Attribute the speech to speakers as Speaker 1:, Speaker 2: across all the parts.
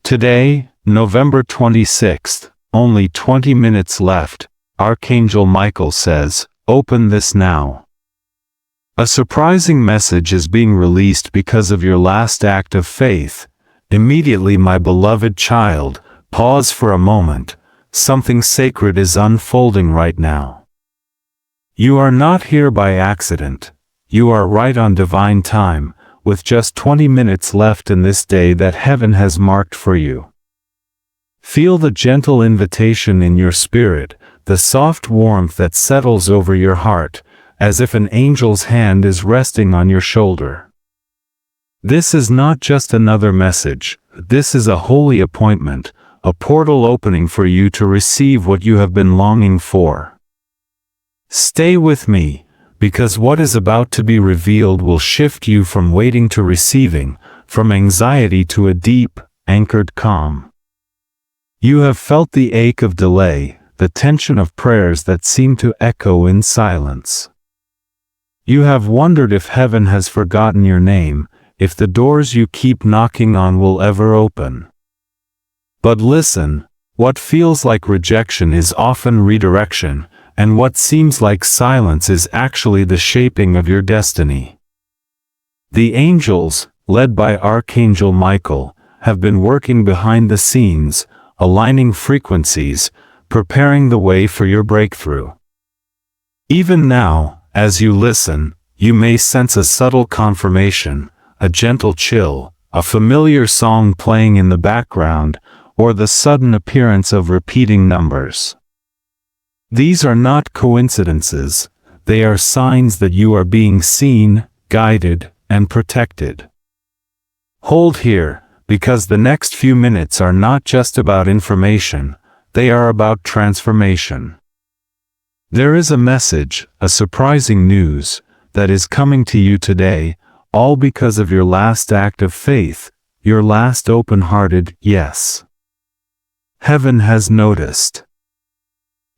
Speaker 1: Today, November 26th, only 20 minutes left. Archangel Michael says, "Open this now." A surprising message is being released because of your last act of faith. Immediately, my beloved child, pause for a moment. Something sacred is unfolding right now. You are not here by accident. You are right on divine time, with just 20 minutes left in this day that heaven has marked for you. Feel the gentle invitation in your spirit, the soft warmth that settles over your heart, as if an angel's hand is resting on your shoulder. This is not just another message, this is a holy appointment, a portal opening for you to receive what you have been longing for. Stay with me, because what is about to be revealed will shift you from waiting to receiving, from anxiety to a deep, anchored calm. You have felt the ache of delay, the tension of prayers that seem to echo in silence. You have wondered if heaven has forgotten your name, if the doors you keep knocking on will ever open. But listen, what feels like rejection is often redirection, and what seems like silence is actually the shaping of your destiny. The angels, led by Archangel Michael, have been working behind the scenes, aligning frequencies, preparing the way for your breakthrough. Even now, as you listen, you may sense a subtle confirmation, a gentle chill, a familiar song playing in the background, or the sudden appearance of repeating numbers. These are not coincidences, they are signs that you are being seen, guided, and protected. Hold here, because the next few minutes are not just about information, they are about transformation. There is a message, a surprising news, that is coming to you today, all because of your last act of faith, your last open-hearted yes. Heaven has noticed.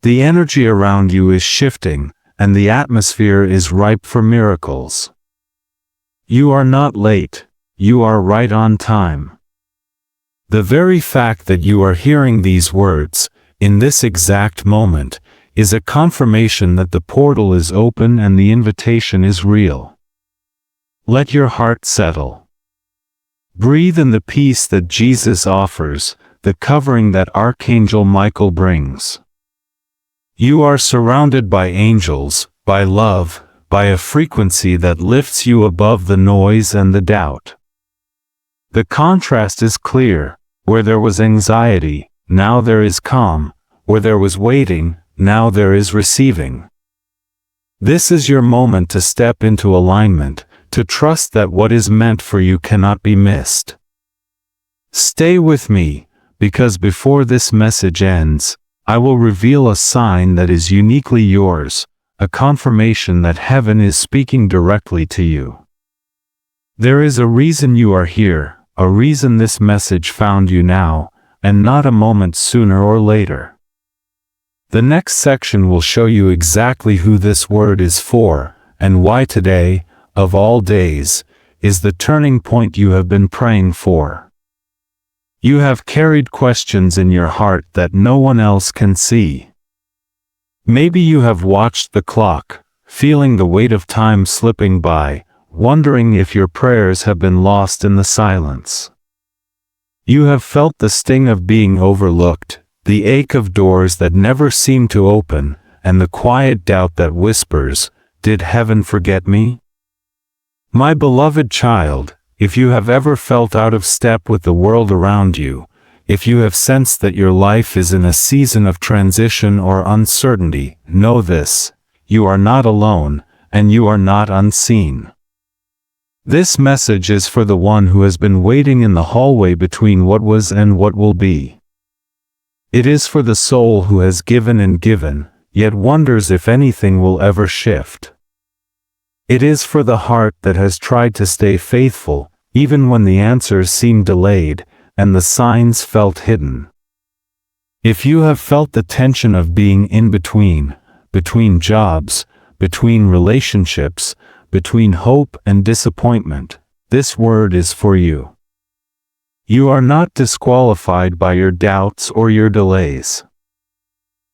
Speaker 1: The energy around you is shifting, and the atmosphere is ripe for miracles. You are not late, you are right on time. The very fact that you are hearing these words, in this exact moment, is a confirmation that the portal is open and the invitation is real. Let your heart settle. Breathe in the peace that Jesus offers, the covering that Archangel Michael brings. You are surrounded by angels, by love, by a frequency that lifts you above the noise and the doubt. The contrast is clear. Where there was anxiety, now there is calm. Where there was waiting, now there is receiving. This is your moment to step into alignment, to trust that what is meant for you cannot be missed. Stay with me, because before this message ends, I will reveal a sign that is uniquely yours, a confirmation that heaven is speaking directly to you. There is a reason you are here, a reason this message found you now, and not a moment sooner or later. The next section will show you exactly who this word is for, and why today, of all days, is the turning point you have been praying for. You have carried questions in your heart that no one else can see. Maybe you have watched the clock, feeling the weight of time slipping by, wondering if your prayers have been lost in the silence. You have felt the sting of being overlooked, the ache of doors that never seem to open, and the quiet doubt that whispers, "Did heaven forget me?" My beloved child, if you have ever felt out of step with the world around you, if you have sensed that your life is in a season of transition or uncertainty, know this: you are not alone, and you are not unseen. This message is for the one who has been waiting in the hallway between what was and what will be. It is for the soul who has given and given, yet wonders if anything will ever shift. It is for the heart that has tried to stay faithful, even when the answers seem delayed, and the signs felt hidden. If you have felt the tension of being in between jobs, between relationships, between hope and disappointment, this word is for you. You are not disqualified by your doubts or your delays.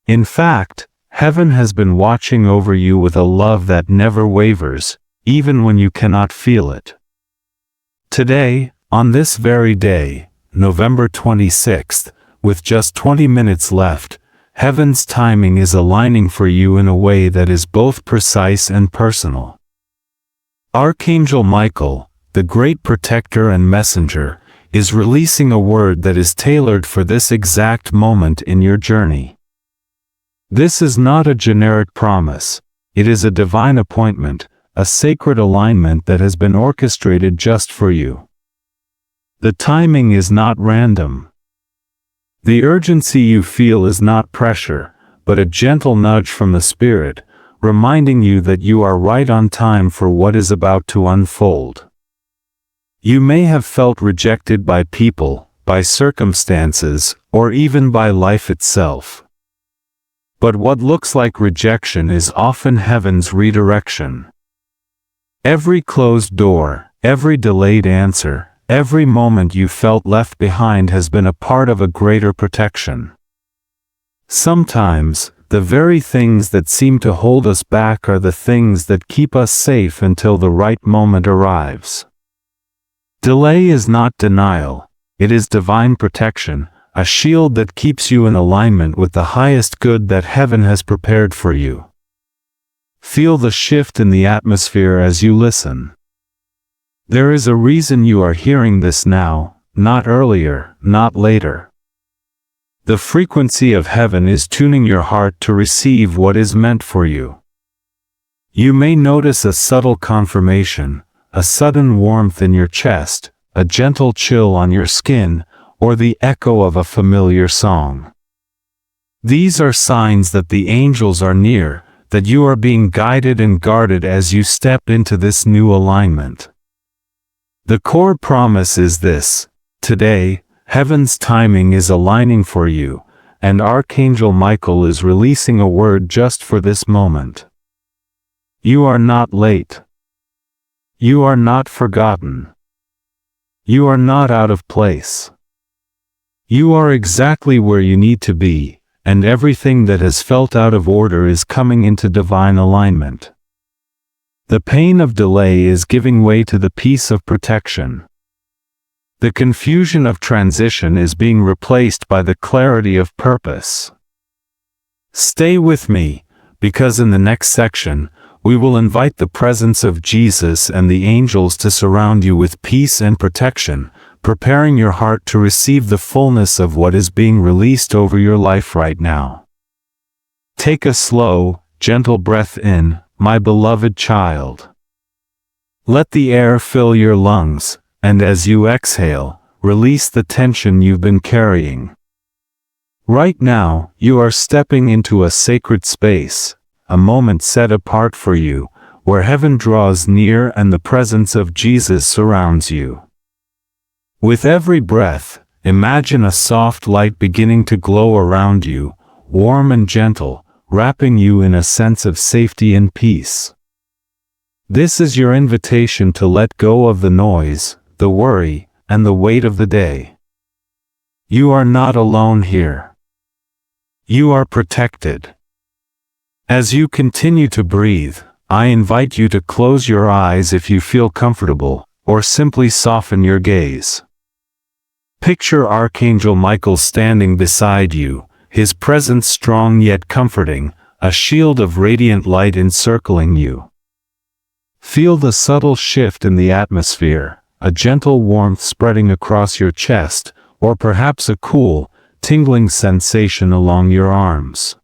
Speaker 1: In fact, heaven has been watching over you with a love that never wavers, even when you cannot feel it. Today, on this very day, November 26th, with just 20 minutes left, heaven's timing is aligning for you in a way that is both precise and personal. Archangel Michael, the great protector and messenger, is releasing a word that is tailored for this exact moment in your journey. This is not a generic promise. It is a divine appointment, a sacred alignment that has been orchestrated just for you. The timing is not random. The urgency you feel is not pressure, but a gentle nudge from the Spirit, reminding you that you are right on time for what is about to unfold. You may have felt rejected by people, by circumstances, or even by life itself. But what looks like rejection is often heaven's redirection. Every closed door, every delayed answer, every moment you felt left behind has been a part of a greater protection. Sometimes, the very things that seem to hold us back are the things that keep us safe until the right moment arrives. Delay is not denial, it is divine protection, a shield that keeps you in alignment with the highest good that heaven has prepared for you. Feel the shift in the atmosphere as you listen. There is a reason you are hearing this now, not earlier, not later. The frequency of heaven is tuning your heart to receive what is meant for you. You may notice a subtle confirmation, a sudden warmth in your chest, a gentle chill on your skin, or the echo of a familiar song. These are signs that the angels are near, that you are being guided and guarded as you step into this new alignment. The core promise is this: today, heaven's timing is aligning for you, and Archangel Michael is releasing a word just for this moment. You are not late. You are not forgotten. You are not out of place. You are exactly where you need to be, and everything that has felt out of order is coming into divine alignment. The pain of delay is giving way to the peace of protection. The confusion of transition is being replaced by the clarity of purpose. Stay with me, because in the next section, we will invite the presence of Jesus and the angels to surround you with peace and protection, preparing your heart to receive the fullness of what is being released over your life right now. Take a slow, gentle breath in, my beloved child. Let the air fill your lungs, and as you exhale, release the tension you've been carrying. Right now, you are stepping into a sacred space, a moment set apart for you, where heaven draws near and the presence of Jesus surrounds you. With every breath, imagine a soft light beginning to glow around you, warm and gentle, wrapping you in a sense of safety and peace. This is your invitation to let go of the noise, the worry, and the weight of the day. You are not alone here. You are protected. As you continue to breathe, I invite you to close your eyes if you feel comfortable, or simply soften your gaze. Picture Archangel Michael standing beside you, his presence strong yet comforting, a shield of radiant light encircling you. Feel the subtle shift in the atmosphere, a gentle warmth spreading across your chest, or perhaps a cool, tingling sensation along your arms.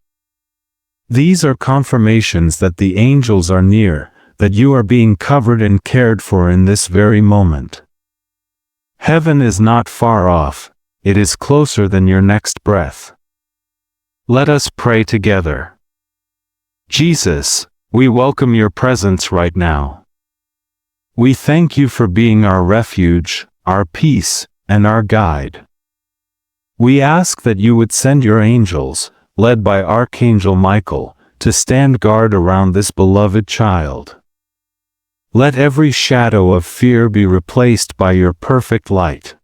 Speaker 1: These are confirmations that the angels are near, that you are being covered and cared for in this very moment. Heaven is not far off, it is closer than your next breath. Let us pray together. Jesus, we welcome your presence right now. We thank you for being our refuge, our peace, and our guide. We ask that you would send your angels, led by Archangel Michael, to stand guard around this beloved child. Let every shadow of fear be replaced by your perfect light.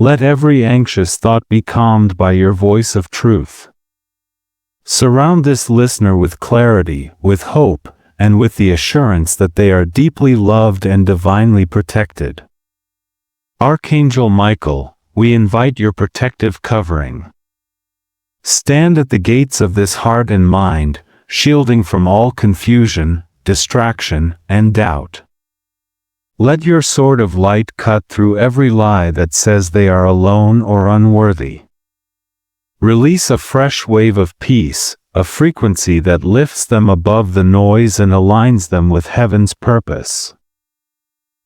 Speaker 1: Let every anxious thought be calmed by your voice of truth. Surround this listener with clarity, with hope, and with the assurance that they are deeply loved and divinely protected. Archangel Michael, we invite your protective covering. Stand at the gates of this heart and mind, shielding from all confusion, distraction, and doubt. Let your sword of light cut through every lie that says they are alone or unworthy. Release a fresh wave of peace, a frequency that lifts them above the noise and aligns them with heaven's purpose.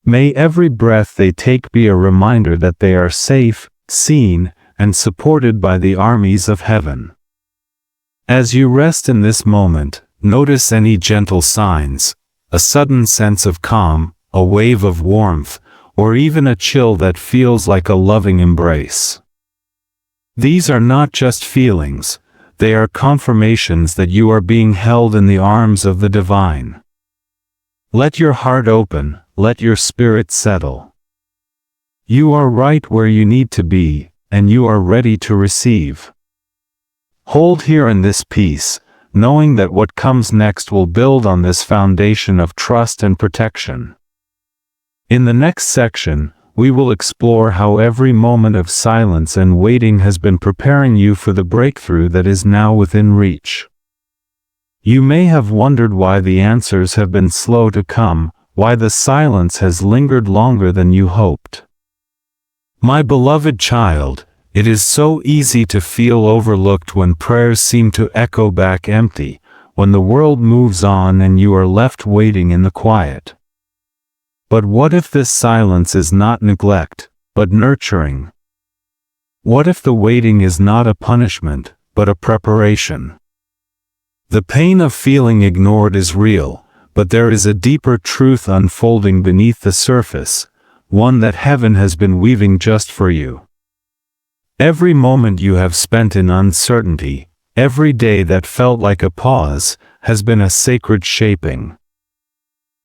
Speaker 1: May every breath they take be a reminder that they are safe, seen, and supported by the armies of heaven. As you rest in this moment, notice any gentle signs, a sudden sense of calm, a wave of warmth, or even a chill that feels like a loving embrace. These are not just feelings, they are confirmations that you are being held in the arms of the divine. Let your heart open, let your spirit settle. You are right where you need to be, and you are ready to receive. Hold here in this peace, knowing that what comes next will build on this foundation of trust and protection. In the next section, we will explore how every moment of silence and waiting has been preparing you for the breakthrough that is now within reach. You may have wondered why the answers have been slow to come, why the silence has lingered longer than you hoped. My beloved child, it is so easy to feel overlooked when prayers seem to echo back empty, when the world moves on and you are left waiting in the quiet. But what if this silence is not neglect, but nurturing? What if the waiting is not a punishment, but a preparation? The pain of feeling ignored is real, but there is a deeper truth unfolding beneath the surface, one that heaven has been weaving just for you. Every moment you have spent in uncertainty, every day that felt like a pause, has been a sacred shaping.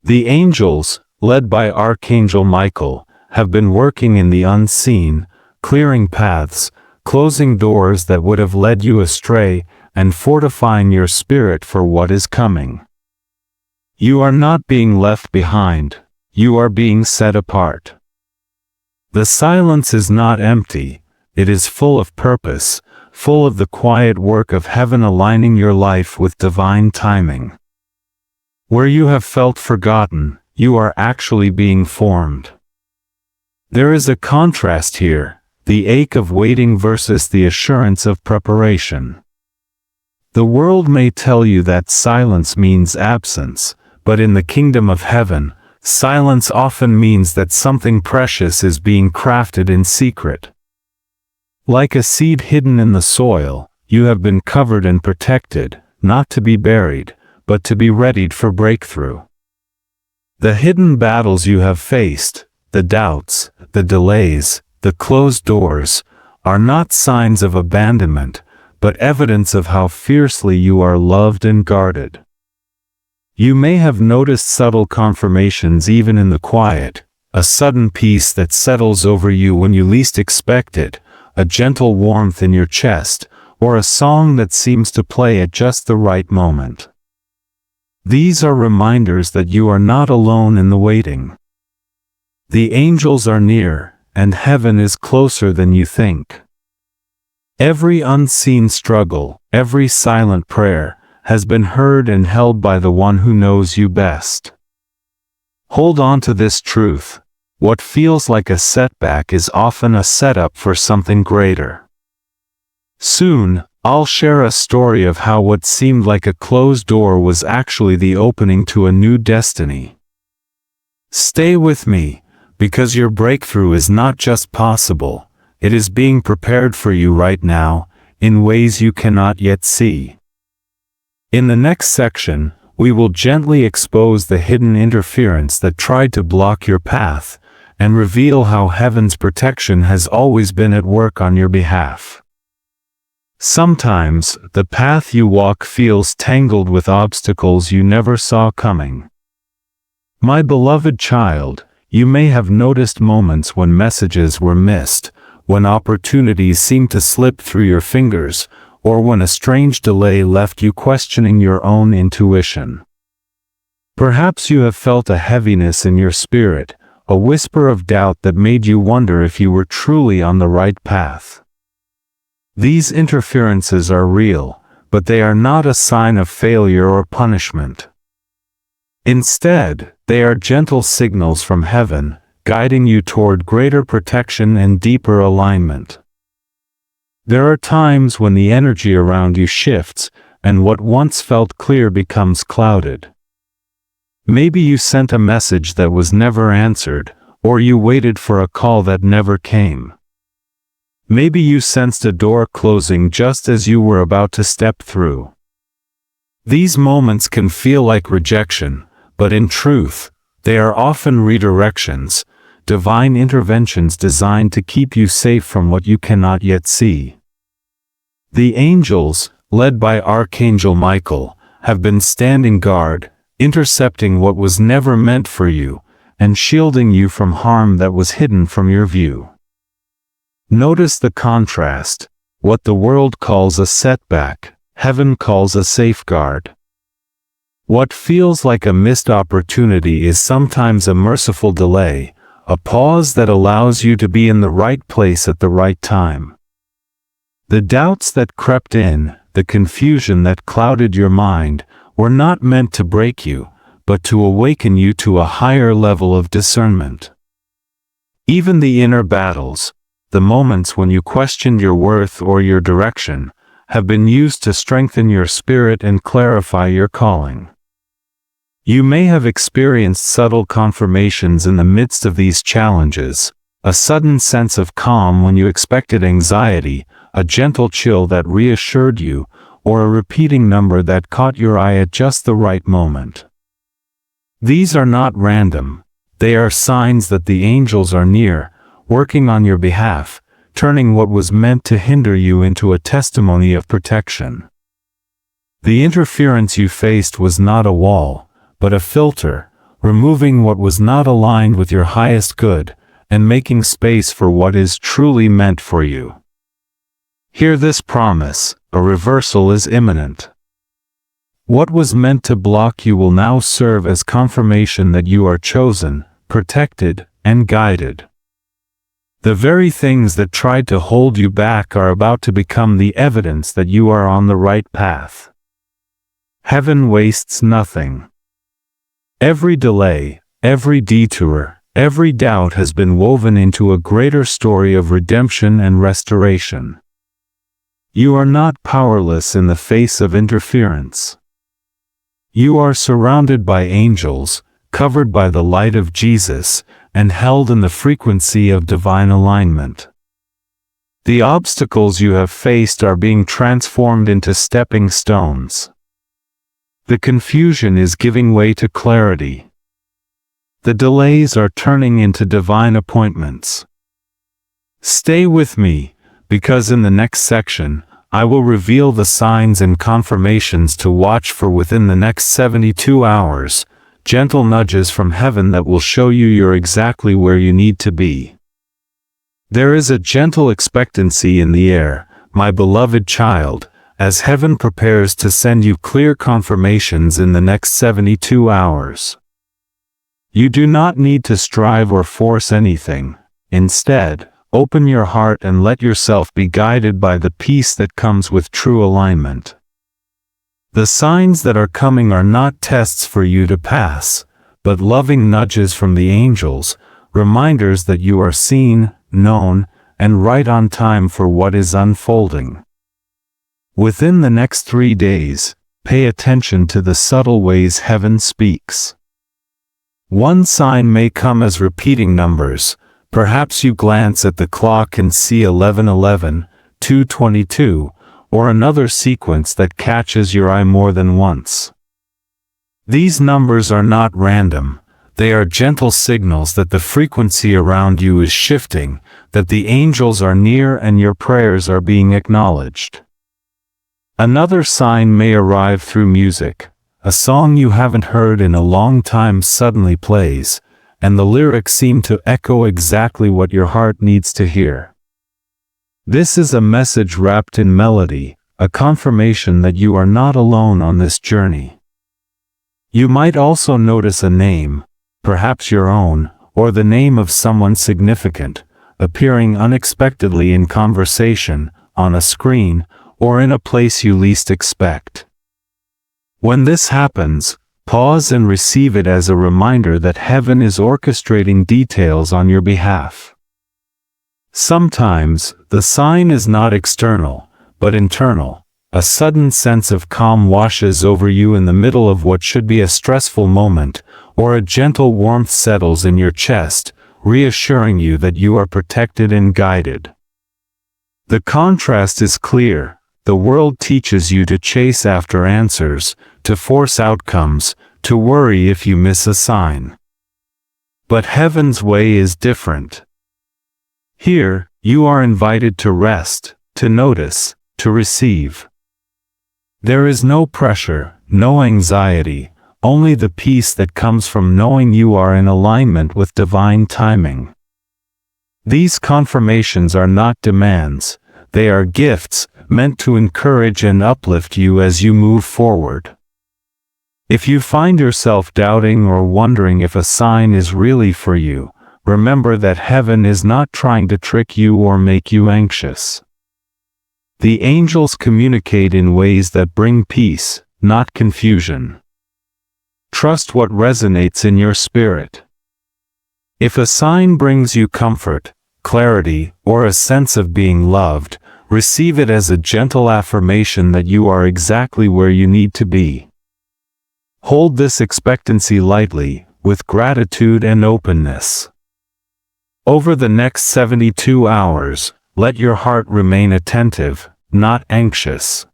Speaker 1: The angels, led by Archangel Michael, have been working in the unseen, clearing paths, closing doors that would have led you astray, and fortifying your spirit for what is coming. You are not being left behind, you are being set apart. The silence is not empty, it is full of purpose, full of the quiet work of heaven aligning your life with divine timing. Where you have felt forgotten, you are actually being formed. There is a contrast here, the ache of waiting versus the assurance of preparation. The world may tell you that silence means absence, but in the kingdom of heaven, silence often means that something precious is being crafted in secret. Like a seed hidden in the soil, you have been covered and protected, not to be buried, but to be readied for breakthrough. The hidden battles you have faced, the doubts, the delays, the closed doors, are not signs of abandonment, but evidence of how fiercely you are loved and guarded. You may have noticed subtle confirmations even in the quiet, a sudden peace that settles over you when you least expect it, a gentle warmth in your chest, or a song that seems to play at just the right moment. These are reminders that you are not alone in the waiting. The angels are near, and heaven is closer than you think. Every unseen struggle, every silent prayer, has been heard and held by the one who knows you best. Hold on to this truth. What feels like a setback is often a setup for something greater. Soon, I'll share a story of how what seemed like a closed door was actually the opening to a new destiny. Stay with me, because your breakthrough is not just possible, it is being prepared for you right now, in ways you cannot yet see. In the next section, we will gently expose the hidden interference that tried to block your path, and reveal how heaven's protection has always been at work on your behalf. Sometimes, the path you walk feels tangled with obstacles you never saw coming. My beloved child, you may have noticed moments when messages were missed, when opportunities seemed to slip through your fingers, or when a strange delay left you questioning your own intuition. Perhaps you have felt a heaviness in your spirit, a whisper of doubt that made you wonder if you were truly on the right path. These interferences are real, but they are not a sign of failure or punishment. Instead, they are gentle signals from heaven, guiding you toward greater protection and deeper alignment. There are times when the energy around you shifts, and what once felt clear becomes clouded. Maybe you sent a message that was never answered, or you waited for a call that never came. Maybe you sensed a door closing just as you were about to step through. These moments can feel like rejection, but in truth, they are often redirections, divine interventions designed to keep you safe from what you cannot yet see. The angels, led by Archangel Michael, have been standing guard, intercepting what was never meant for you, and shielding you from harm that was hidden from your view. Notice the contrast. What the world calls a setback, heaven calls a safeguard. What feels like a missed opportunity is sometimes a merciful delay, a pause that allows you to be in the right place at the right time. The doubts that crept in, the confusion that clouded your mind, were not meant to break you, but to awaken you to a higher level of discernment. Even the inner battles, the moments when you questioned your worth or your direction, have been used to strengthen your spirit and clarify your calling. You may have experienced subtle confirmations in the midst of these challenges, a sudden sense of calm when you expected anxiety, a gentle chill that reassured you, or a repeating number that caught your eye at just the right moment. These are not random. They are signs that the angels are near, working on your behalf, turning what was meant to hinder you into a testimony of protection. The interference you faced was not a wall, but a filter, removing what was not aligned with your highest good, and making space for what is truly meant for you. Hear this promise: a reversal is imminent. What was meant to block you will now serve as confirmation that you are chosen, protected, and guided. The very things that tried to hold you back are about to become the evidence that you are on the right path. Heaven wastes nothing. Every delay, every detour, every doubt has been woven into a greater story of redemption and restoration. You are not powerless in the face of interference. You are surrounded by angels, covered by the light of Jesus, and held in the frequency of divine alignment. The obstacles you have faced are being transformed into stepping stones. The confusion is giving way to clarity. The delays are turning into divine appointments. Stay with me, because in the next section, I will reveal the signs and confirmations to watch for within the next 72 hours, gentle nudges from heaven that will show you're exactly where you need to be. There is a gentle expectancy in the air, my beloved child, as heaven prepares to send you clear confirmations in the next 72 hours. You do not need to strive or force anything. Instead, open your heart and let yourself be guided by the peace that comes with true alignment. The signs that are coming are not tests for you to pass, but loving nudges from the angels, reminders that you are seen, known, and right on time for what is unfolding. Within the next 3 days, pay attention to the subtle ways heaven speaks. One sign may come as repeating numbers. Perhaps you glance at the clock and see 11:11, 2:22, or another sequence that catches your eye more than once. These numbers are not random. They are gentle signals that the frequency around you is shifting, that the angels are near and your prayers are being acknowledged. Another sign may arrive through music. A song you haven't heard in a long time suddenly plays, and the lyrics seem to echo exactly what your heart needs to hear. This is a message wrapped in melody, a confirmation that you are not alone on this journey. You might also notice a name, perhaps your own, or the name of someone significant, appearing unexpectedly in conversation, on a screen, or in a place you least expect. When this happens, pause and receive it as a reminder that heaven is orchestrating details on your behalf. Sometimes, the sign is not external, but internal. A sudden sense of calm washes over you in the middle of what should be a stressful moment, or a gentle warmth settles in your chest, reassuring you that you are protected and guided. The contrast is clear. The world teaches you to chase after answers, to force outcomes, to worry if you miss a sign. But heaven's way is different. Here, you are invited to rest, to notice, to receive. There is no pressure, no anxiety, only the peace that comes from knowing you are in alignment with divine timing. These confirmations are not demands, they are gifts, meant to encourage and uplift you as you move forward. If you find yourself doubting or wondering if a sign is really for you, remember that heaven is not trying to trick you or make you anxious. The angels communicate in ways that bring peace, not confusion. Trust what resonates in your spirit. If a sign brings you comfort, clarity, or a sense of being loved, receive it as a gentle affirmation that you are exactly where you need to be. Hold this expectancy lightly, with gratitude and openness. Over the next 72 hours, let your heart remain attentive, not anxious.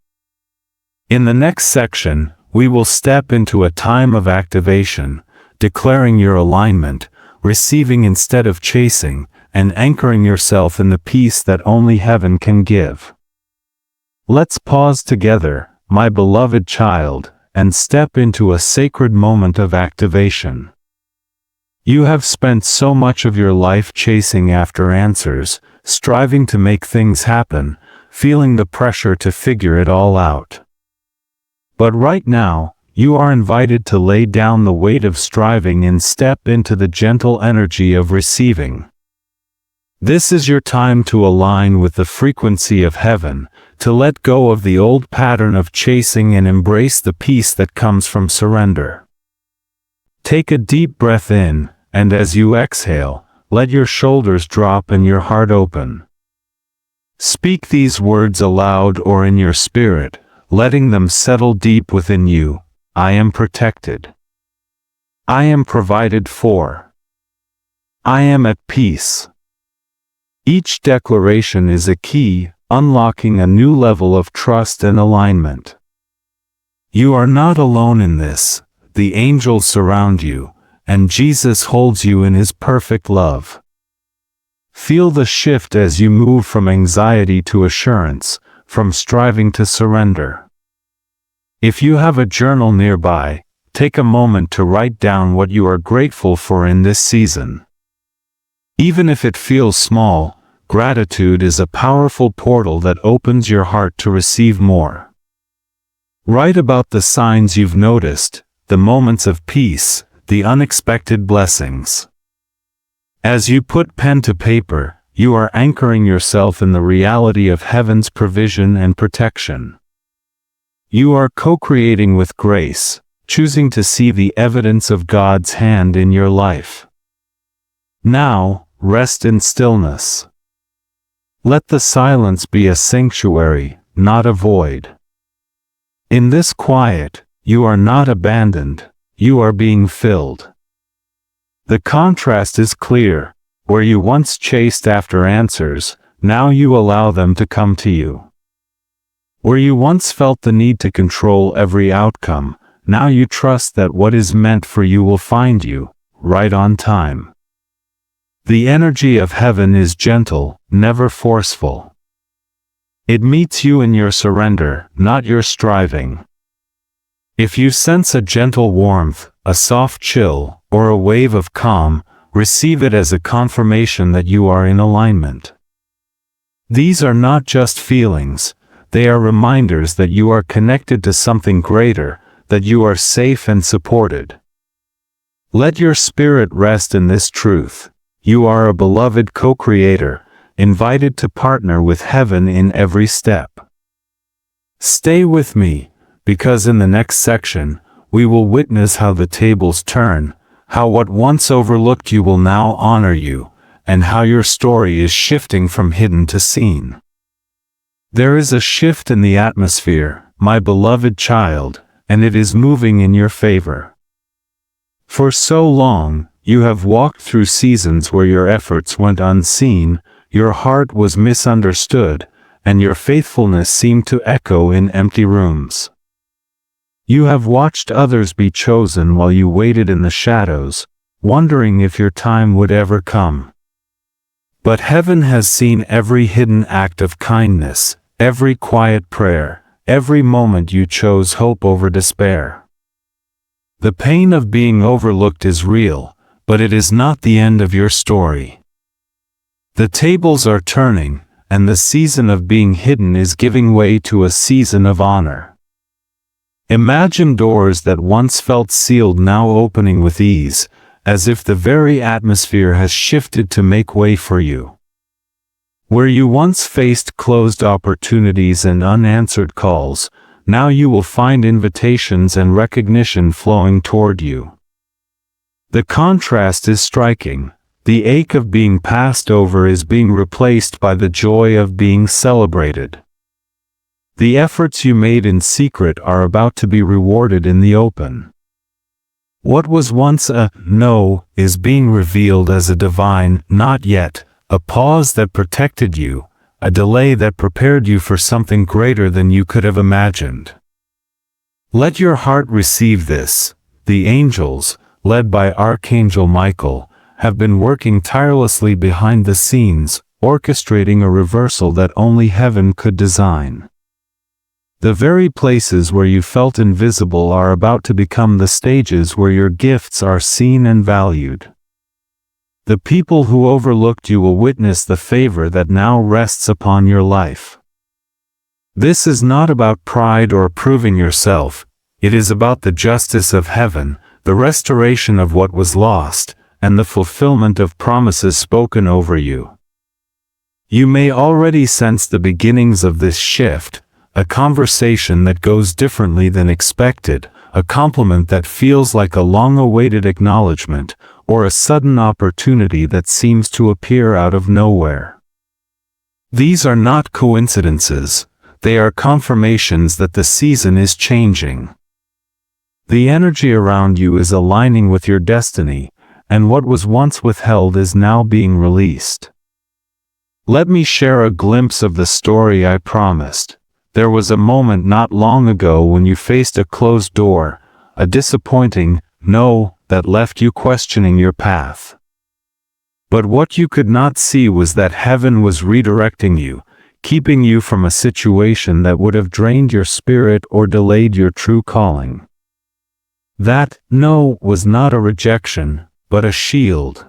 Speaker 1: In the next section, we will step into a time of activation, declaring your alignment, receiving instead of chasing, and anchoring yourself in the peace that only heaven can give. Let's pause together, my beloved child, and step into a sacred moment of activation. You have spent so much of your life chasing after answers, striving to make things happen, feeling the pressure to figure it all out. But right now, you are invited to lay down the weight of striving and step into the gentle energy of receiving. This is your time to align with the frequency of heaven, to let go of the old pattern of chasing and embrace the peace that comes from surrender. Take a deep breath in, and as you exhale, let your shoulders drop and your heart open. Speak these words aloud or in your spirit, letting them settle deep within you. I am protected. I am provided for. I am at peace. Each declaration is a key, unlocking a new level of trust and alignment. You are not alone in this. The angels surround you, and Jesus holds you in His perfect love. Feel the shift as you move from anxiety to assurance, from striving to surrender. If you have a journal nearby, take a moment to write down what you are grateful for in this season. Even if it feels small, gratitude is a powerful portal that opens your heart to receive more. Write about the signs you've noticed, the moments of peace, the unexpected blessings. As you put pen to paper, you are anchoring yourself in the reality of heaven's provision and protection. You are co-creating with grace, choosing to see the evidence of God's hand in your life. Now, rest in stillness. Let the silence be a sanctuary, not a void. In this quiet, you are not abandoned, you are being filled. The contrast is clear. Where you once chased after answers, now you allow them to come to you. Where you once felt the need to control every outcome, now you trust that what is meant for you will find you, right on time. The energy of heaven is gentle, never forceful. It meets you in your surrender, not your striving. If you sense a gentle warmth, a soft chill, or a wave of calm, receive it as a confirmation that you are in alignment. These are not just feelings, they are reminders that you are connected to something greater, that you are safe and supported. Let your spirit rest in this truth. You are a beloved co-creator, invited to partner with heaven in every step. Stay with me, because in the next section, we will witness how the tables turn, how what once overlooked you will now honor you, and how your story is shifting from hidden to seen. There is a shift in the atmosphere, my beloved child, and it is moving in your favor. For so long, you have walked through seasons where your efforts went unseen, your heart was misunderstood, and your faithfulness seemed to echo in empty rooms. You have watched others be chosen while you waited in the shadows, wondering if your time would ever come. But heaven has seen every hidden act of kindness, every quiet prayer, every moment you chose hope over despair. The pain of being overlooked is real, but it is not the end of your story. The tables are turning, and the season of being hidden is giving way to a season of honor. Imagine doors that once felt sealed now opening with ease, as if the very atmosphere has shifted to make way for you. Where you once faced closed opportunities and unanswered calls, now you will find invitations and recognition flowing toward you. The contrast is striking. The ache of being passed over is being replaced by the joy of being celebrated. The efforts you made in secret are about to be rewarded in the open. What was once a no is being revealed as a divine not yet, a pause that protected you, a delay that prepared you for something greater than you could have imagined. Let your heart receive this. The angels, led by Archangel Michael, have been working tirelessly behind the scenes, orchestrating a reversal that only heaven could design. The very places where you felt invisible are about to become the stages where your gifts are seen and valued. The people who overlooked you will witness the favor that now rests upon your life. This is not about pride or proving yourself, it is about the justice of heaven, the restoration of what was lost, and the fulfillment of promises spoken over you. You may already sense the beginnings of this shift, a conversation that goes differently than expected, a compliment that feels like a long-awaited acknowledgement, or a sudden opportunity that seems to appear out of nowhere. These are not coincidences, they are confirmations that the season is changing. The energy around you is aligning with your destiny, and what was once withheld is now being released. Let me share a glimpse of the story I promised. There was a moment not long ago when you faced a closed door, a disappointing no that left you questioning your path. But what you could not see was that heaven was redirecting you, keeping you from a situation that would have drained your spirit or delayed your true calling. That no was not a rejection, but a shield.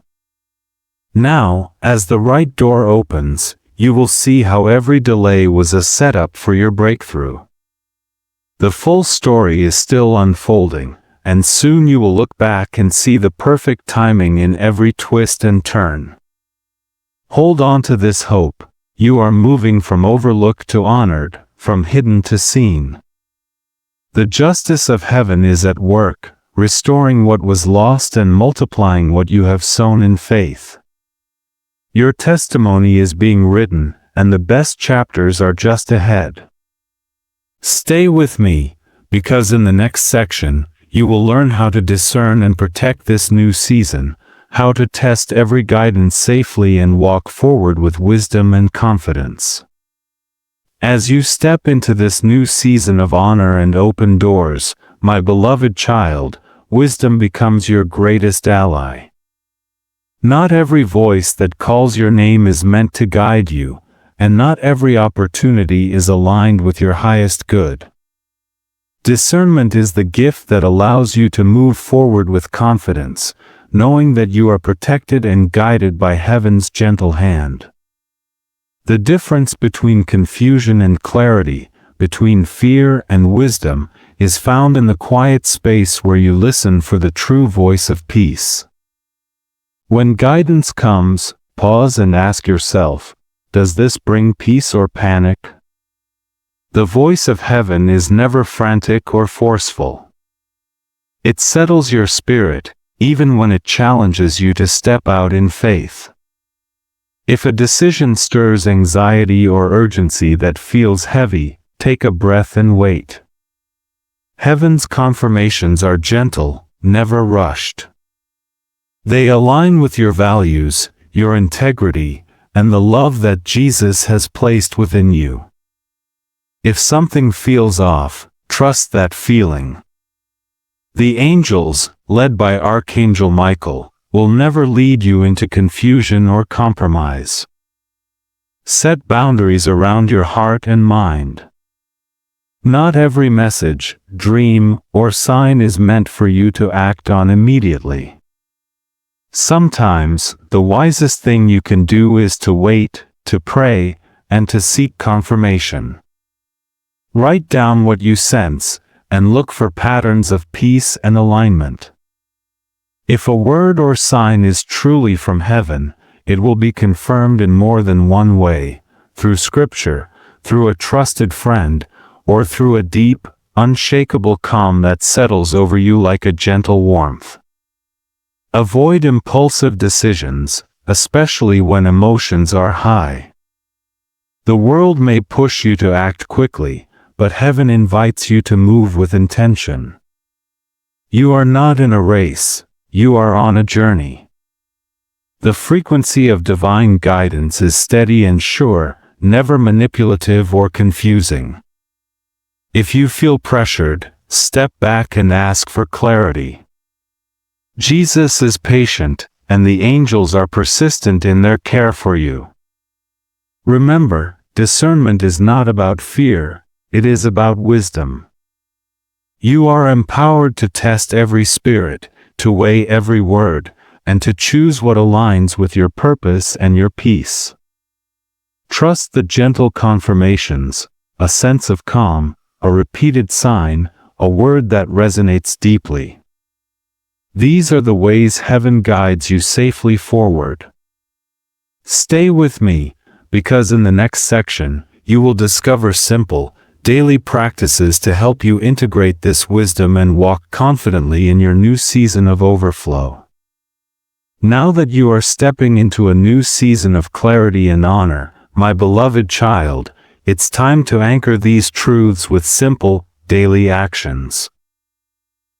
Speaker 1: Now, as the right door opens, you will see how every delay was a setup for your breakthrough. The full story is still unfolding, and soon you will look back and see the perfect timing in every twist and turn. Hold on to this hope. You are moving from overlooked to honored, from hidden to seen. The justice of heaven is at work, restoring what was lost and multiplying what you have sown in faith. Your testimony is being written, and the best chapters are just ahead. Stay with me, because in the next section, you will learn how to discern and protect this new season, how to test every guidance safely and walk forward with wisdom and confidence. As you step into this new season of honor and open doors, my beloved child, wisdom becomes your greatest ally. Not every voice that calls your name is meant to guide you, and not every opportunity is aligned with your highest good. Discernment is the gift that allows you to move forward with confidence, knowing that you are protected and guided by heaven's gentle hand. The difference between confusion and clarity, between fear and wisdom, is found in the quiet space where you listen for the true voice of peace. When guidance comes, pause and ask yourself, does this bring peace or panic? The voice of heaven is never frantic or forceful. It settles your spirit, even when it challenges you to step out in faith. If a decision stirs anxiety or urgency that feels heavy, take a breath and wait. Heaven's confirmations are gentle, never rushed. They align with your values, your integrity, and the love that Jesus has placed within you. If something feels off, trust that feeling. The angels, led by Archangel Michael, will never lead you into confusion or compromise. Set boundaries around your heart and mind. Not every message, dream, or sign is meant for you to act on immediately. Sometimes, the wisest thing you can do is to wait, to pray, and to seek confirmation. Write down what you sense, and look for patterns of peace and alignment. If a word or sign is truly from heaven, it will be confirmed in more than one way, through scripture, through a trusted friend, or through a deep, unshakable calm that settles over you like a gentle warmth. Avoid impulsive decisions, especially when emotions are high. The world may push you to act quickly, but heaven invites you to move with intention. You are not in a race, you are on a journey. The frequency of divine guidance is steady and sure, never manipulative or confusing. If you feel pressured, step back and ask for clarity. Jesus is patient, and the angels are persistent in their care for you. Remember, discernment is not about fear, it is about wisdom. You are empowered to test every spirit, to weigh every word, and to choose what aligns with your purpose and your peace. Trust the gentle confirmations, a sense of calm, a repeated sign, a word that resonates deeply. These are the ways heaven guides you safely forward. Stay with me, because in the next section, you will discover simple, daily practices to help you integrate this wisdom and walk confidently in your new season of overflow. Now that you are stepping into a new season of clarity and honor, my beloved child, it's time to anchor these truths with simple, daily actions.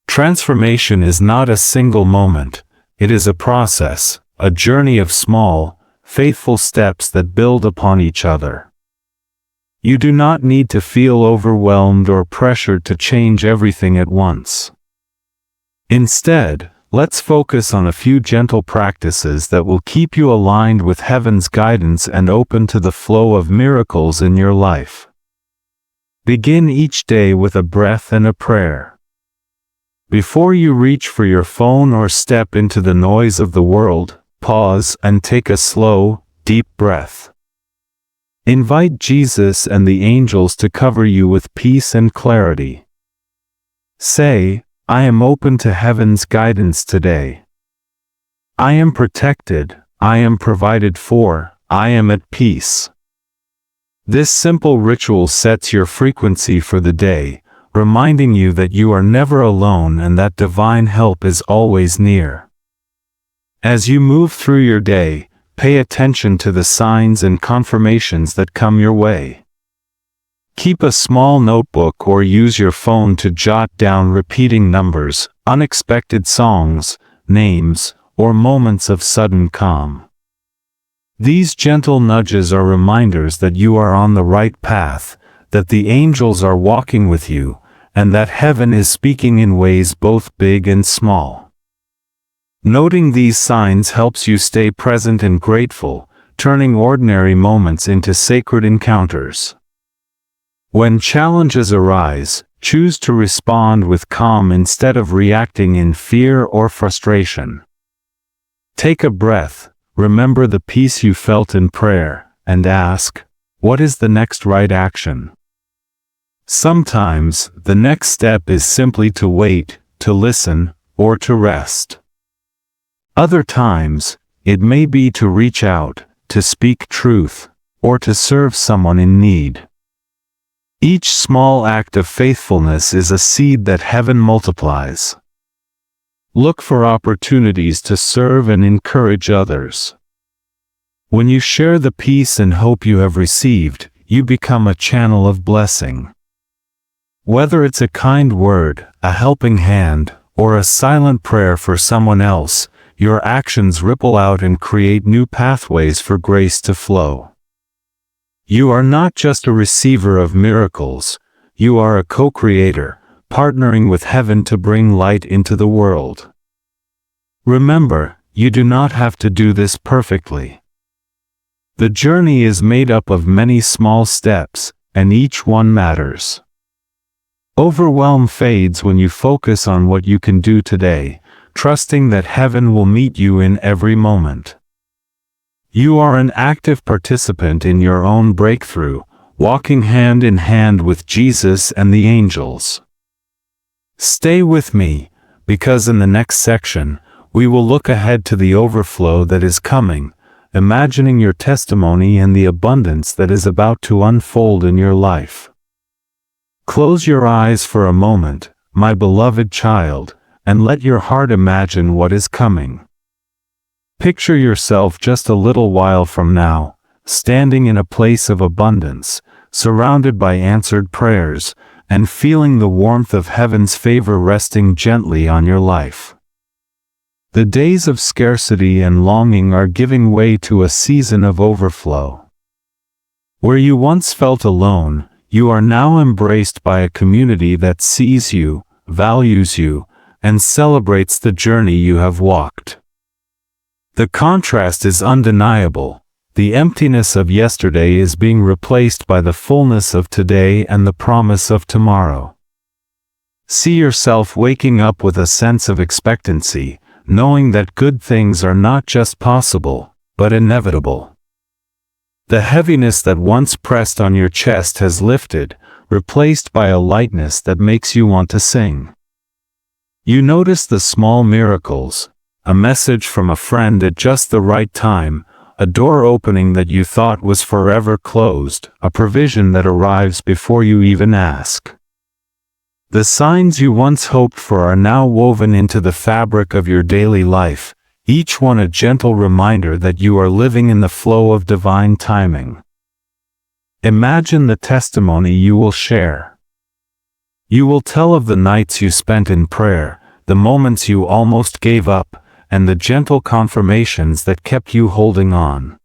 Speaker 1: Transformation is not a single moment, it is a process, a journey of small, faithful steps that build upon each other. You do not need to feel overwhelmed or pressured to change everything at once. Instead, let's focus on a few gentle practices that will keep you aligned with heaven's guidance and open to the flow of miracles in your life. Begin each day with a breath and a prayer. Before you reach for your phone or step into the noise of the world, pause and take a slow, deep breath. Invite Jesus and the angels to cover you with peace and clarity. Say, I am open to heaven's guidance today. I am protected, I am provided for, I am at peace. This simple ritual sets your frequency for the day, reminding you that you are never alone and that divine help is always near. As you move through your day, pay attention to the signs and confirmations that come your way. Keep a small notebook or use your phone to jot down repeating numbers, unexpected songs, names, or moments of sudden calm. These gentle nudges are reminders that you are on the right path, that the angels are walking with you, and that heaven is speaking in ways both big and small. Noting these signs helps you stay present and grateful, turning ordinary moments into sacred encounters. When challenges arise, choose to respond with calm instead of reacting in fear or frustration. Take a breath, remember the peace you felt in prayer, and ask, what is the next right action? Sometimes, the next step is simply to wait, to listen, or to rest. Other times, it may be to reach out, to speak truth, or to serve someone in need. Each small act of faithfulness is a seed that heaven multiplies. Look for opportunities to serve and encourage others. When you share the peace and hope you have received, you become a channel of blessing. Whether it's a kind word, a helping hand, or a silent prayer for someone else, your actions ripple out and create new pathways for grace to flow. You are not just a receiver of miracles, you are a co-creator, partnering with heaven to bring light into the world. Remember, you do not have to do this perfectly. The journey is made up of many small steps, and each one matters. Overwhelm fades when you focus on what you can do today, trusting that heaven will meet you in every moment. You are an active participant in your own breakthrough, walking hand in hand with Jesus and the angels. Stay with me, because in the next section, we will look ahead to the overflow that is coming, imagining your testimony and the abundance that is about to unfold in your life. Close your eyes for a moment, my beloved child, and let your heart imagine what is coming. Picture yourself just a little while from now, standing in a place of abundance, surrounded by answered prayers, and feeling the warmth of heaven's favor resting gently on your life. The days of scarcity and longing are giving way to a season of overflow. Where you once felt alone, you are now embraced by a community that sees you, values you, and celebrates the journey you have walked. The contrast is undeniable. The emptiness of yesterday is being replaced by the fullness of today and the promise of tomorrow. See yourself waking up with a sense of expectancy, knowing that good things are not just possible, but inevitable. The heaviness that once pressed on your chest has lifted, replaced by a lightness that makes you want to sing. You notice the small miracles, a message from a friend at just the right time, a door opening that you thought was forever closed, a provision that arrives before you even ask. The signs you once hoped for are now woven into the fabric of your daily life, each one a gentle reminder that you are living in the flow of divine timing. Imagine the testimony you will share. You will tell of the nights you spent in prayer, the moments you almost gave up, and the gentle confirmations that kept you holding on.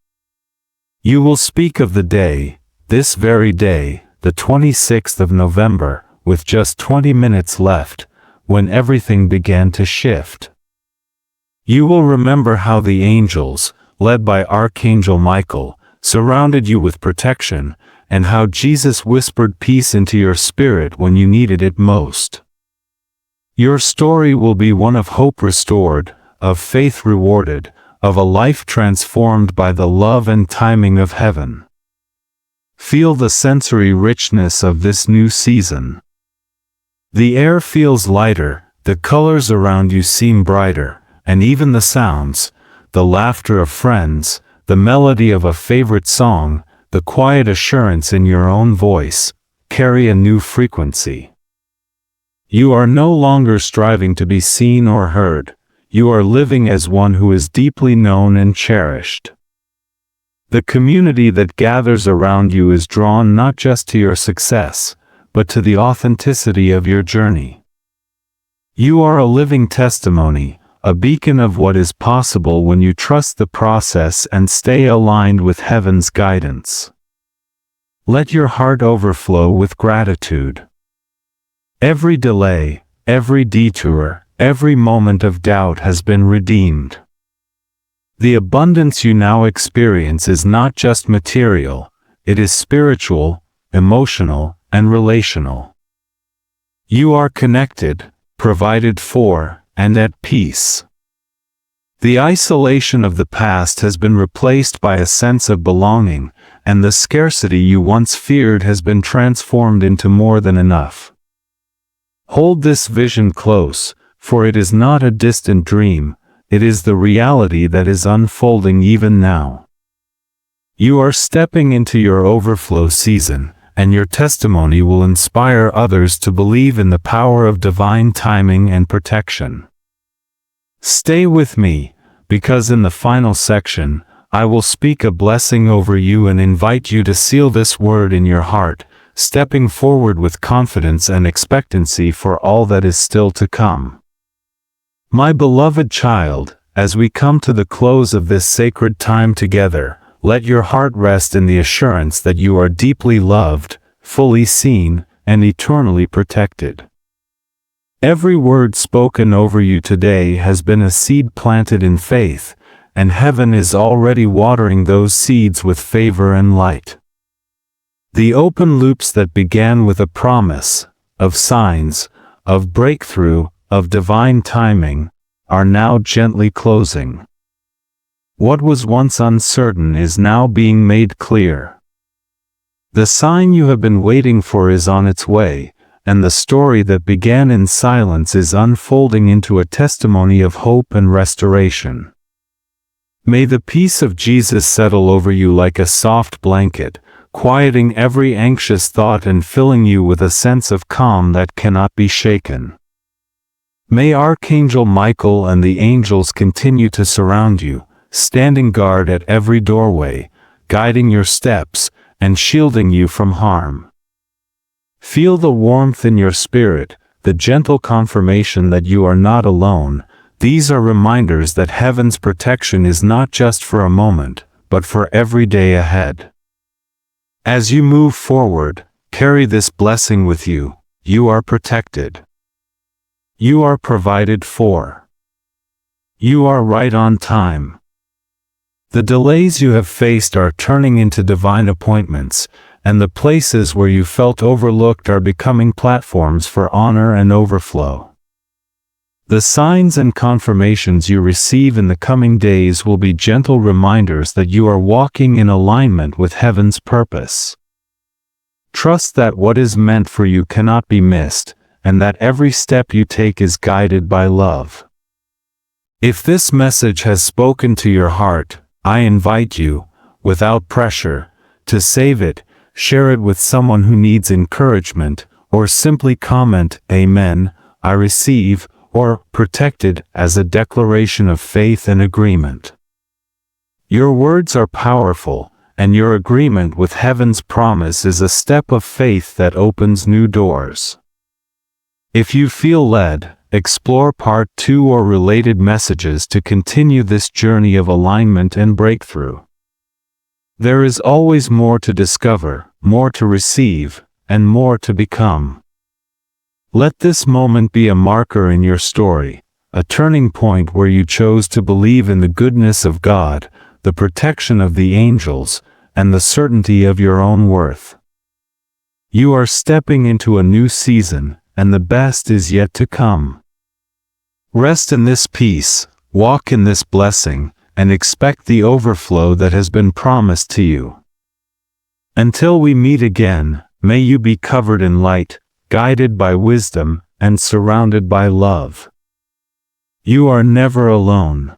Speaker 1: You will speak of the day, this very day, the 26th of November, with just 20 minutes left, when everything began to shift. You will remember how the angels, led by Archangel Michael, surrounded you with protection, and how Jesus whispered peace into your spirit when you needed it most. Your story will be one of hope restored, of faith rewarded, of a life transformed by the love and timing of heaven. Feel the sensory richness of this new season. The air feels lighter, the colors around you seem brighter, and even the sounds, the laughter of friends, the melody of a favorite song, the quiet assurance in your own voice, carry a new frequency. You are no longer striving to be seen or heard. You are living as one who is deeply known and cherished. The community that gathers around you is drawn not just to your success, but to the authenticity of your journey. You are a living testimony, a beacon of what is possible when you trust the process and stay aligned with heaven's guidance. Let your heart overflow with gratitude. Every delay, every detour, every moment of doubt has been redeemed. The abundance you now experience is not just material, it is spiritual, emotional, and relational. You are connected, provided for, and at peace. The isolation of the past has been replaced by a sense of belonging, and the scarcity you once feared has been transformed into more than enough. Hold this vision close, for it is not a distant dream, it is the reality that is unfolding even now. You are stepping into your overflow season, and your testimony will inspire others to believe in the power of divine timing and protection. Stay with me, because in the final section, I will speak a blessing over you and invite you to seal this word in your heart, stepping forward with confidence and expectancy for all that is still to come. My beloved child, as we come to the close of this sacred time together, let your heart rest in the assurance that you are deeply loved, fully seen, and eternally protected. Every word spoken over you today has been a seed planted in faith, and heaven is already watering those seeds with favor and light. The open loops that began with a promise, of signs, of breakthrough, of divine timing, are now gently closing. What was once uncertain is now being made clear. The sign you have been waiting for is on its way, and the story that began in silence is unfolding into a testimony of hope and restoration. May the peace of Jesus settle over you like a soft blanket, quieting every anxious thought and filling you with a sense of calm that cannot be shaken. May Archangel Michael and the angels continue to surround you, standing guard at every doorway, guiding your steps, and shielding you from harm. Feel the warmth in your spirit, the gentle confirmation that you are not alone. These are reminders that heaven's protection is not just for a moment, but for every day ahead. As you move forward, carry this blessing with you. You are protected. You are provided for. You are right on time. The delays you have faced are turning into divine appointments, and the places where you felt overlooked are becoming platforms for honor and overflow. The signs and confirmations you receive in the coming days will be gentle reminders that you are walking in alignment with heaven's purpose. Trust that what is meant for you cannot be missed, and that every step you take is guided by love. If this message has spoken to your heart, I invite you, without pressure, to save it, share it with someone who needs encouragement, or simply comment, "Amen, I receive," or "protected," as a declaration of faith and agreement. Your words are powerful, and your agreement with heaven's promise is a step of faith that opens new doors. If you feel led, explore part 2 or related messages to continue this journey of alignment and breakthrough. There is always more to discover, more to receive, and more to become. Let this moment be a marker in your story, a turning point where you chose to believe in the goodness of God, the protection of the angels, and the certainty of your own worth. You are stepping into a new season, and the best is yet to come. Rest in this peace, walk in this blessing, and expect the overflow that has been promised to you. Until we meet again, may you be covered in light, guided by wisdom, and surrounded by love. You are never alone.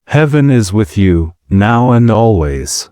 Speaker 1: Heaven is with you, now and always.